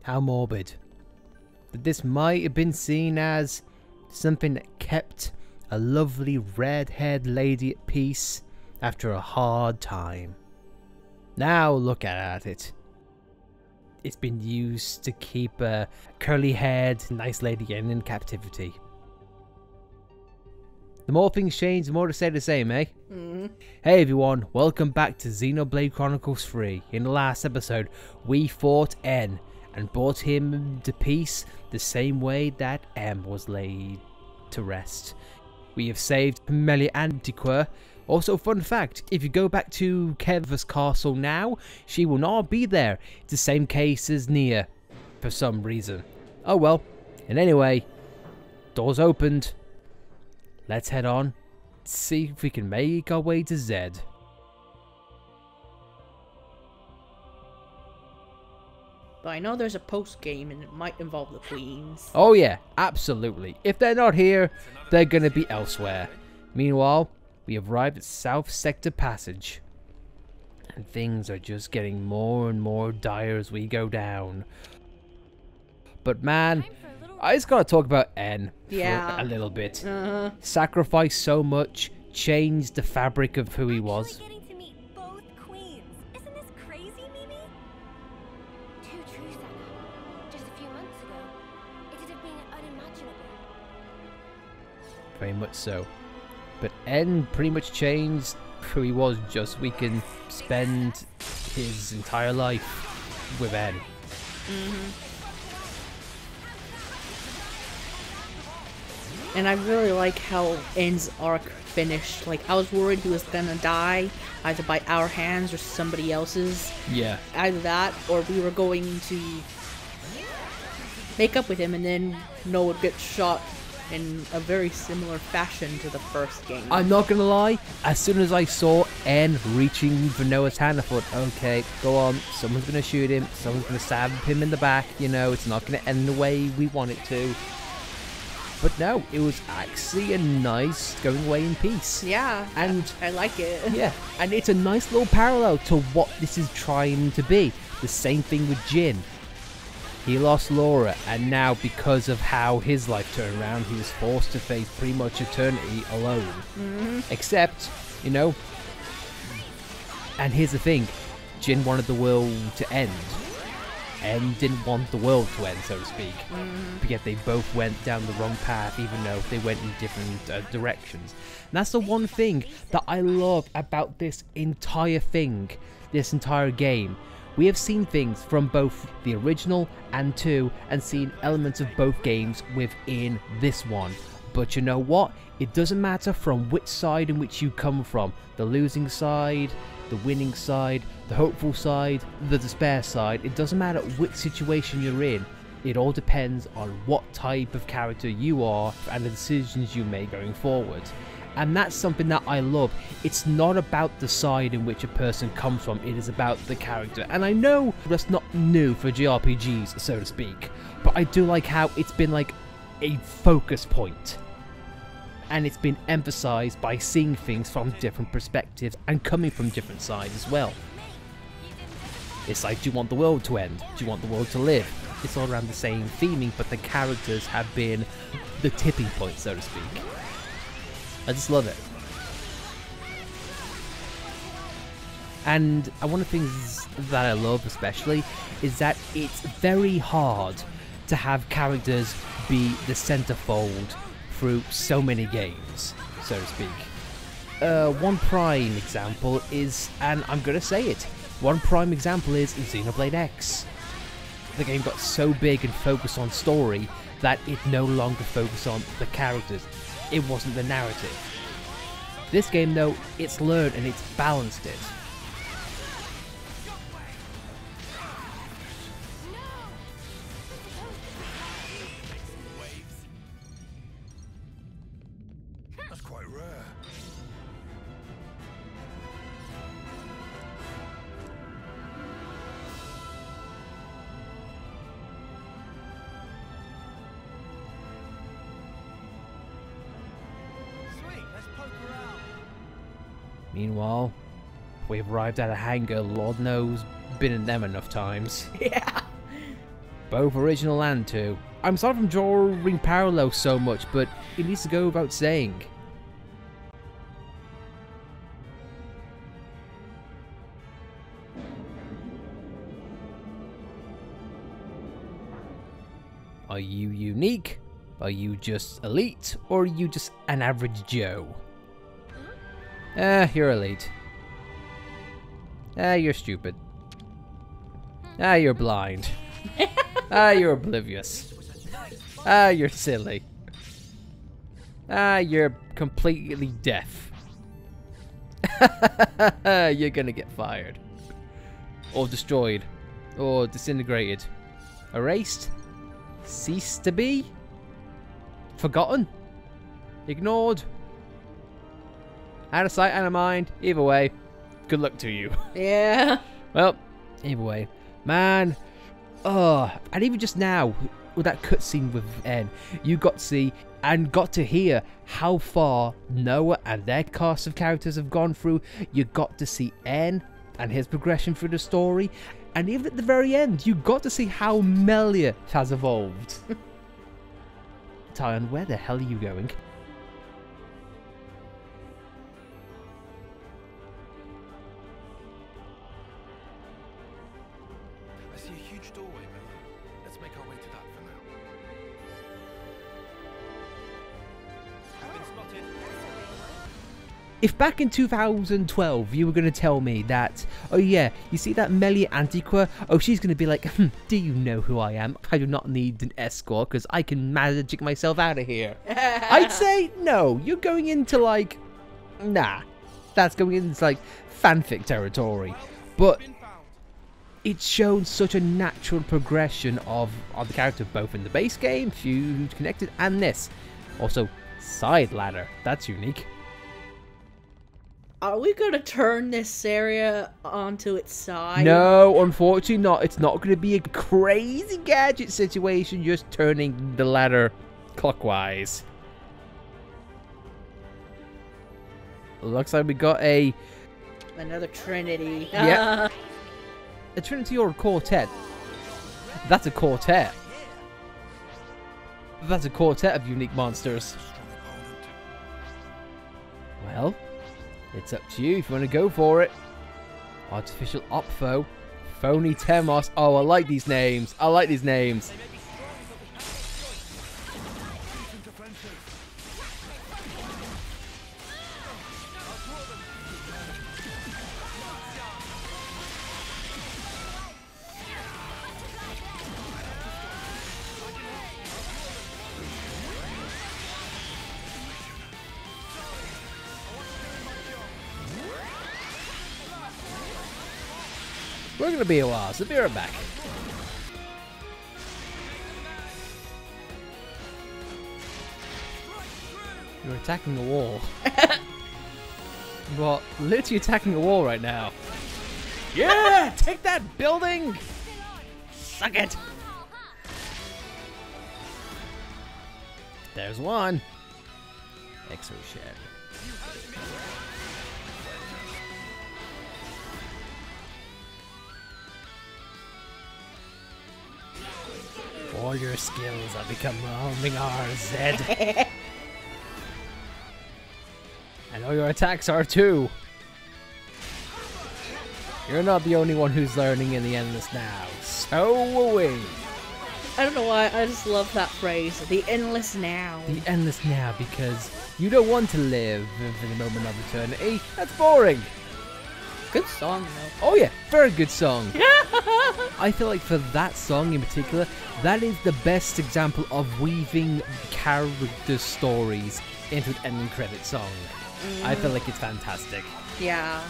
How morbid. That this might have been seen as something that kept a lovely red-haired lady at peace after a hard time. Now look at it. It's been used to keep a curly-haired, nice lady in captivity. The more things change, the more to stay the same, eh? Hey everyone, welcome back to Xenoblade Chronicles 3. In the last episode, we fought N and brought him to peace the same way that M was laid to rest. We have saved Melia Antiqua. Also, fun fact, if you go back to Kev's castle now, she will not be there. It's the same case as Nia, for some reason. Oh well. And anyway, doors opened. Let's head on, see if we can make our way to Zed. But I know there's a post-game and it might involve the queens. Oh yeah, absolutely. If they're not here, they're gonna be elsewhere. Meanwhile, we have arrived at South Sector Passage. And things are just getting more and more dire as we go down. But man, I just gotta talk about N for a little bit. Sacrificed so much, changed the fabric of who he was. Getting to meet both queens. Isn't this crazy, Mimi? Too true, Sana. Just a few months ago, it'd have been unimaginable. Very much so. But N pretty much changed who he was just so we can spend his entire life with N. And I really like how N's arc finished. Like, I was worried he was gonna die, either by our hands or somebody else's. Yeah. Either that, or we were going to make up with him, and then Noah would get shot in a very similar fashion to the first game. I'm not gonna lie, as soon as I saw N reaching for Noah's hand, I thought, okay, go on, someone's gonna shoot him, someone's gonna stab him in the back, you know, it's not gonna end the way we want it to. But no, it was actually a nice going away in peace. Yeah, and I like it. Yeah, and it's a nice little parallel to what this is trying to be. The same thing with Jin. He lost Laura, and now because of how his life turned around, he was forced to face pretty much eternity alone. Except, you know, and here's the thing, Jin wanted the world to end. And didn't want the world to end, so to speak. But yet they both went down the wrong path, even though they went in different directions. And that's the one thing that I love about this entire thing, this entire game. We have seen things from both the original and 2, and seen elements of both games within this one. But you know what? It doesn't matter from which side in which you come from. The losing side, the winning side, the hopeful side, the despair side. It doesn't matter which situation you're in. It all depends on what type of character you are and the decisions you make going forward. And that's something that I love. It's not about the side in which a person comes from, it is about the character. And I know that's not new for JRPGs, so to speak, but I do like how it's been like a focus point. And it's been emphasized by seeing things from different perspectives and coming from different sides as well. It's like, do you want the world to end? Do you want the world to live? It's all around the same theming, but the characters have been the tipping point, so to speak. I just love it. And one of the things that I love especially is that it's very hard to have characters be the centerfold through so many games, so to speak. One prime example is, and I'm gonna say it, one prime example is Xenoblade X. The game got so big and focused on story that it no longer focused on the characters. It wasn't the narrative. This game though, it's learned and it's balanced it. That's quite rare. Sweet, let's poke around. Meanwhile, we've arrived at a hangar, Lord knows, been in them enough times. Yeah. Both original and 2. I'm sorry if I'm drawing parallels so much, but it needs to go without saying. Are you unique? Are you just elite? Or are you just an average Joe? You're elite. You're stupid. You're blind. You're oblivious. You're silly. You're completely deaf. You're gonna get fired. Or destroyed. Or disintegrated. Erased? Cease to be? Forgotten? Ignored? Out of sight, out of mind. Either way, good luck to you. Yeah. Well, either way. Man. Oh, and even just now, with that cutscene with N, you got to see and got to hear how far Noah and their cast of characters have gone through. You got to see N and his progression through the story. And even at the very end, you got to see how Melia has evolved. Tyon, where the hell are you going? I see a huge doorway below. Let's make our way to that for now. I've been spotted. If back in 2012 you were going to tell me that, oh yeah, you see that Melia Antiqua? Oh, she's going to be like, do you know who I am? I do not need an escort because I can magic myself out of here. I'd say, no, you're going into like, nah, that's going into like fanfic territory. But it's shown such a natural progression of the character, both in the base game, Fused, Connected, and this. Also, side ladder, that's unique. Are we going to turn this area onto its side? No, unfortunately not. It's not going to be a crazy gadget situation, just turning the ladder clockwise. Looks like we got another Trinity. Yep. A Trinity or a quartet? That's a quartet. That's a quartet of unique monsters. Well, it's up to you if you want to go for it. Artificial Opfo. Phony Temos. Oh, I like these names. I like these names. We're going to be a while, so be right back. You're attacking a wall. What? Literally attacking a wall right now. Yeah! Take that, building! Suck it! There's one. Exo Shed. All your skills have become roaming RZ. And all your attacks are too. You're not the only one who's learning in the endless now. So are we. I don't know why, I just love that phrase. The endless now. The endless now, because you don't want to live in the moment of eternity. That's boring. Good song, though. Oh yeah, very good song. I feel like for that song in particular, that is the best example of weaving character stories into an ending credit song. I feel like it's fantastic. Yeah.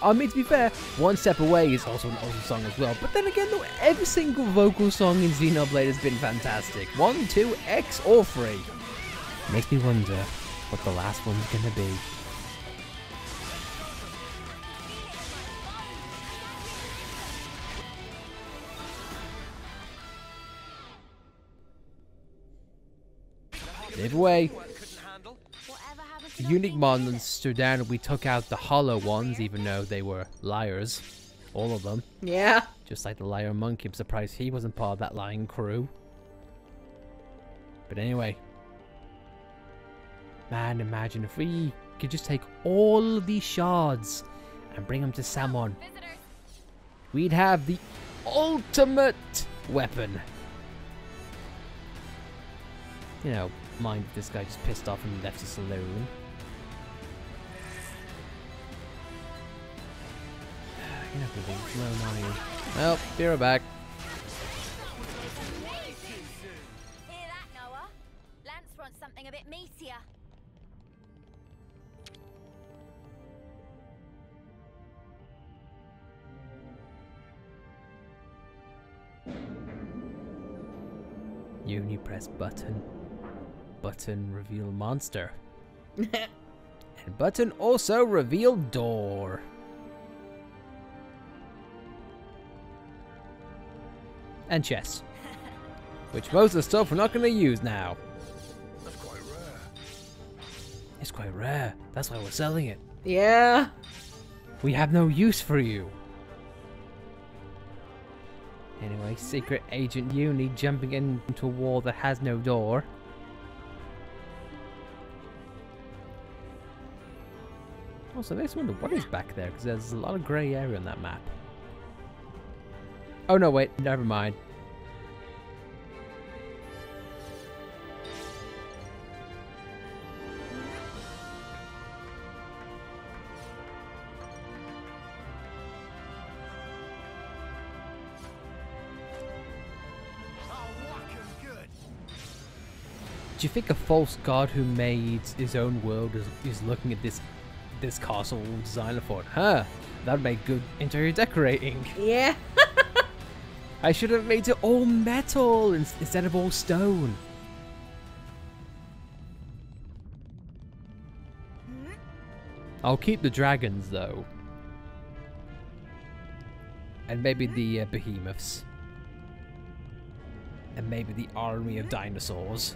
I mean, to be fair, One Step Away is also an awesome song as well. But then again, though, every single vocal song in Xenoblade has been fantastic. 1, 2, X, or 3. Makes me wonder what the last one's gonna be. Either way, the unique monsters stood down and we took out the hollow ones, even though they were liars. All of them. Yeah. Just like the lion monkey. I'm surprised he wasn't part of that lion crew. But anyway. Man, imagine if we could just take all of these shards and bring them to Samon. Visitors. We'd have the ultimate weapon. You know, mind if this guy just pissed off and left us alone. You're not gonna be alone, are you? Well, be right back. Hear that, Noah? Lance wants something a bit meatier. Uni press button. Button reveal monster. And button also reveal door. And chest. Which most of the stuff we're not going to use now. That's quite rare. It's quite rare. That's why we're selling it. Yeah. We have no use for you. Anyway, Secret Agent Uni jumping into a wall that has no door. Also, makes me wonder what is back there, because there's a lot of grey area on that map. Oh no, wait, never mind. Do you think a false god who made his own world is looking at this castle designer thought, huh, that'd make good interior decorating. Yeah. I should have made it all metal instead of all stone. I'll keep the dragons though. And maybe the behemoths. And maybe the army of dinosaurs.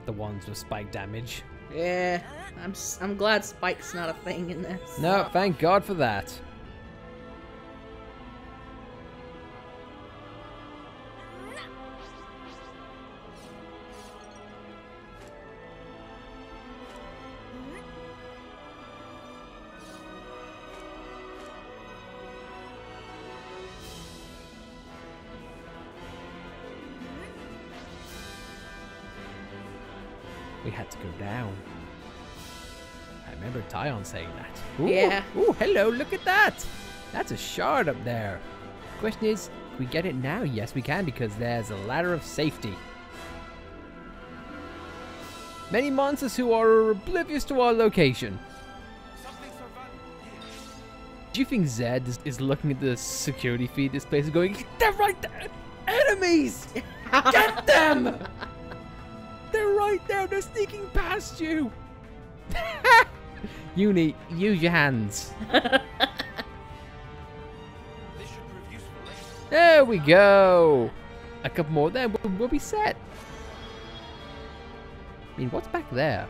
The ones with spike damage. Yeah. I'm glad Spike's not a thing in this. No, thank God for that. We had to go down. I remember Tyon saying that. Ooh, Yeah. Ooh, hello, look at that. That's a shard up there. Question is, can we get it now? Yes, we can, because there's a ladder of safety. Many monsters who are oblivious to our location. Something so valuable here. Do you think Zed is looking at the security feed this place and going, they're right there! Enemies! Get them! They're right there, they're sneaking past you! Uni, use your hands. This should prove useful later. There we go! A couple more there, we'll be set. I mean, what's back there?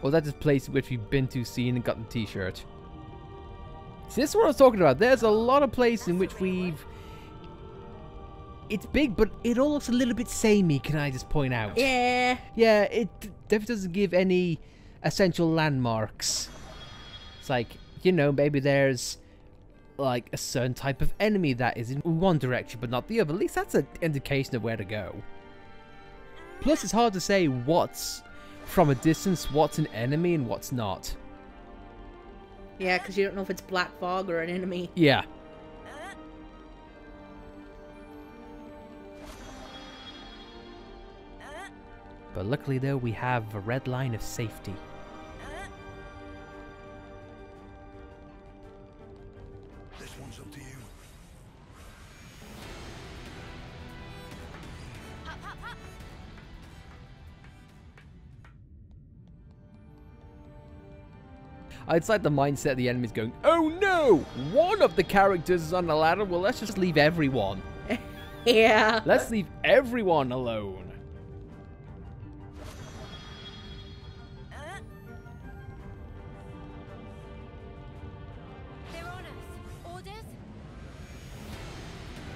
Or is that just a place which we've been to, seen, and gotten a t-shirt? See, this is what I was talking about. There's a lot of places in which we've... It's big, but it all looks a little bit samey, can I just point out? Yeah. Yeah, it definitely doesn't give any essential landmarks. It's like, you know, maybe there's like a certain type of enemy that is in one direction but not the other. At least that's an indication of where to go. Plus, it's hard to say what's from a distance, what's an enemy and what's not. Yeah, because you don't know if it's Black Fog or an enemy. Yeah. But luckily though, we have a red line of safety. This one's up to you. Hop, hop, hop. It's like the mindset of the enemy's going, oh no! One of the characters is on the ladder, well let's just leave everyone. Yeah. Let's leave everyone alone.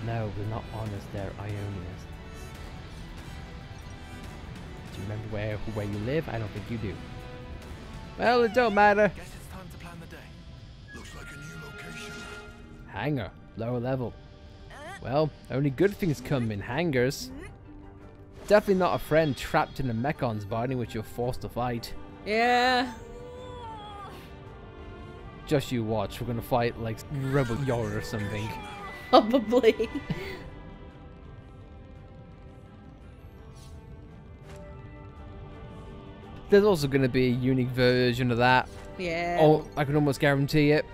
No, they're not honest, they're Ionians. Do you remember where you live? I don't think you do. Well, it don't matter. Guess it's time to plan the day. Looks like a new location. Hangar, lower level. Well, only good things come in hangars. Definitely not a friend trapped in a mechon's body which you're forced to fight. Yeah. Just you watch, we're gonna fight like Rebel Yoda or something. Probably. There's also gonna be a unique version of that. Yeah. Oh, I can almost guarantee it.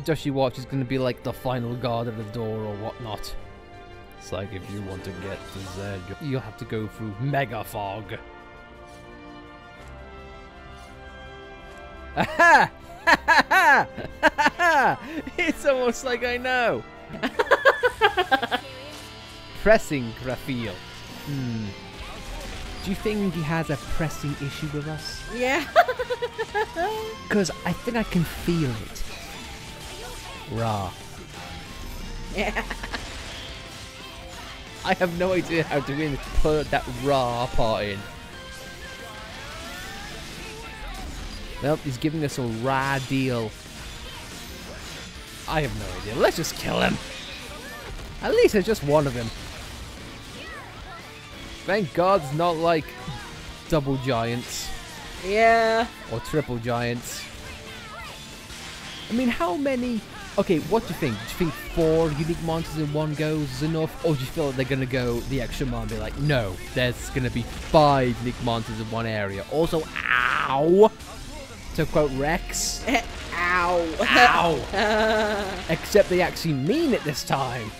Just you watch is gonna be like the final guard at the door or whatnot. It's like if you want to get to Zed, you'll have to go through Mega Fog. Aha! It's almost like I know. Pressing Raphael. Do you think he has a pressing issue with us? Yeah. Because I think I can feel it. Raw. Yeah. I have no idea how to even put that raw part in. Well, he's giving us a raw deal. I have no idea. Let's just kill him. At least there's just one of him. Thank God it's not like double giants. Yeah. Or triple giants. I mean, how many... Okay, what do you think? Do you think 4 unique monsters in one go is enough? Or do you feel like they're going to go the extra mile and be like, no, there's going to be 5 unique monsters in one area. Also, ow! To quote Rex. Ow. Ow! Except they actually mean it this time.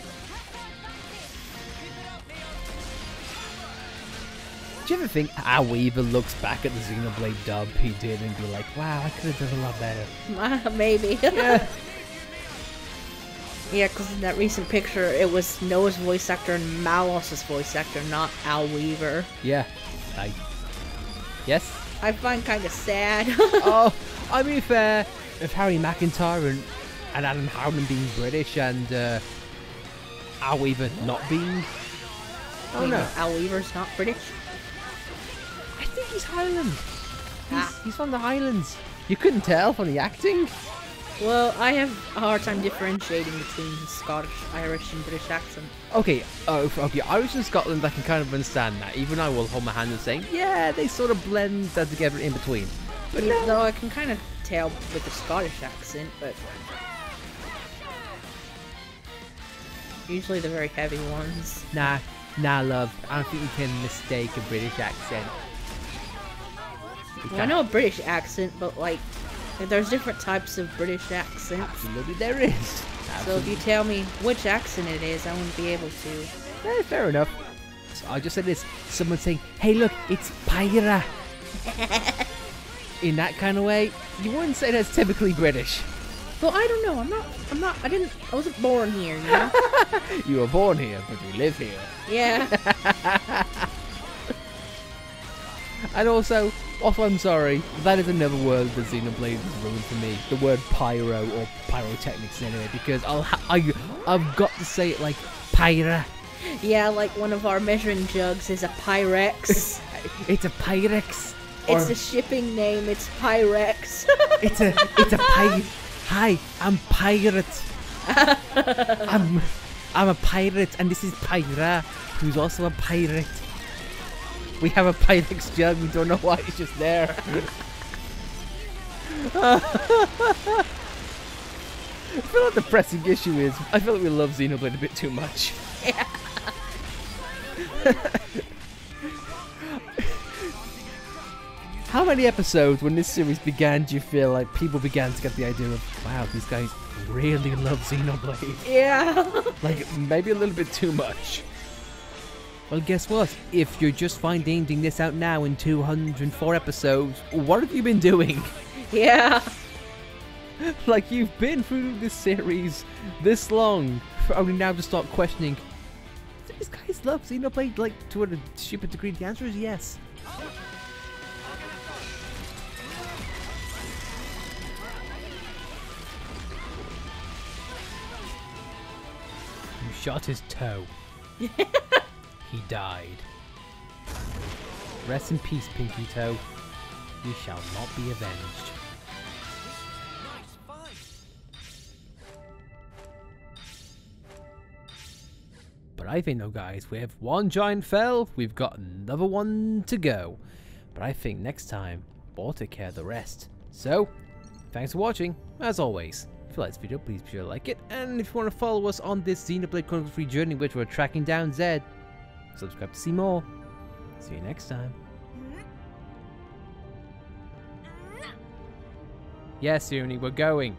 Do you ever think how Weaver looks back at the Xenoblade dub he did and be like, wow, I could have done a lot better? Maybe. Yeah. Yeah, because in that recent picture, it was Noah's voice actor and Malos's voice actor, not Al Weaver. Yeah. Yes? I find kind of sad. Oh, I mean, fair. If Harry McIntyre and Adam Howland being British and Al Weaver not being... Oh no. Al Weaver's not British? I think he's Highland. He's from the Highlands. You couldn't tell from the acting. Well, I have a hard time differentiating between the Scottish, Irish, and British accent. Okay, okay, Irish and Scotland, I can kind of understand that. Even I will hold my hand and saying, yeah, they sort of blend that together in between. But Even though I can kind of tell with the Scottish accent, but usually the very heavy ones. Nah, love. I don't think you can mistake a British accent. Well, I know a British accent, but like, there's different types of British accents. Absolutely there is. So if you tell me which accent it is, I wouldn't be able to. Yeah, fair enough. So I just said this. Someone saying, hey look, it's Pyra. In that kind of way, you wouldn't say that's typically British. Well, I don't know. I wasn't born here, you know? You were born here, but you live here. Yeah. And also, I'm sorry, that is another word that Xenoblade has ruined for me. The word pyro or pyrotechnics anyway, because I've got to say it like Pyra. Yeah, like one of our measuring jugs is a Pyrex. It's a Pyrex. It's a shipping name. It's Pyrex. It's a Hi, I'm pirate. I'm a pirate, and this is Pyra, who's also a pirate. We have a Pyrex jug, we don't know why it's just there. I feel like the pressing issue is, I feel like we love Xenoblade a bit too much. Yeah. How many episodes when this series began do you feel like people began to get the idea of, wow, these guys really love Xenoblade? Yeah. Like, maybe a little bit too much. Well, guess what? If you're just finding this out now in 204 episodes, what have you been doing? Yeah. Like, you've been through this series this long, for only now to start questioning, do these guys love Xenoblade, like, to a stupid degree? The answer is yes. shot his toe. He died. Rest in peace, Pinky Toe. You shall not be avenged. Nice fight. But I think, though, guys, we have one giant fell. We've got another one to go. But I think next time, we'll take care of the rest. So, thanks for watching, as always. If you like this video, please be sure to like it. And if you want to follow us on this Xenoblade Chronicles free journey, which we're tracking down Zed, subscribe to see more. See you next time. Yes, Uni, we're going.